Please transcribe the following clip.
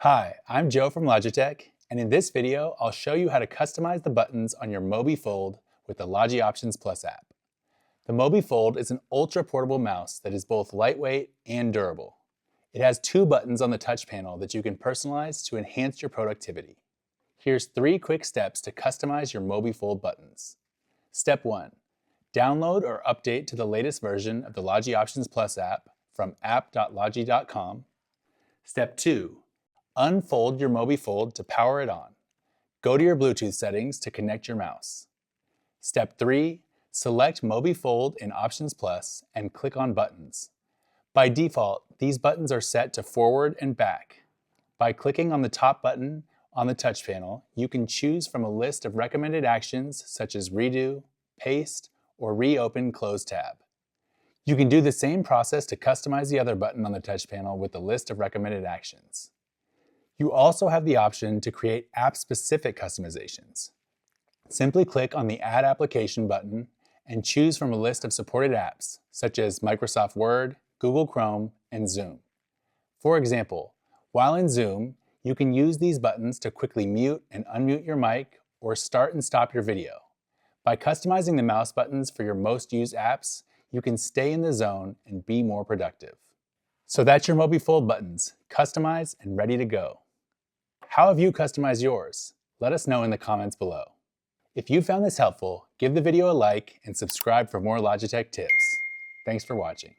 Hi, I'm Joe from Logitech, and in this video, I'll show you how to customize the buttons on your Mobi Fold with the Logi Options Plus app. The Mobi Fold is an ultra-portable mouse that is both lightweight and durable. It has 2 buttons on the touch panel that you can personalize to enhance your productivity. Here's 3 quick steps to customize your Mobi Fold buttons. Step 1. Download or update to the latest version of the Logi Options Plus app from app.logi.com. Step 2. Unfold your Mobi Fold to power it on. Go to your Bluetooth settings to connect your mouse. Step 3. Select Mobi Fold in Options Plus and click on Buttons. By default, these buttons are set to forward and back. By clicking on the top button on the touch panel, you can choose from a list of recommended actions such as Redo, Paste, or Reopen Close tab. You can do the same process to customize the other button on the touch panel with the list of recommended actions. You also have the option to create app-specific customizations. Simply click on the Add Application button and choose from a list of supported apps, such as Microsoft Word, Google Chrome, and Zoom. For example, while in Zoom, you can use these buttons to quickly mute and unmute your mic or start and stop your video. By customizing the mouse buttons for your most used apps, you can stay in the zone and be more productive. So that's your Mobi Fold buttons, customized and ready to go. How have you customized yours? Let us know in the comments below. If you found this helpful, give the video a like and subscribe for more Logitech tips. Thanks for watching.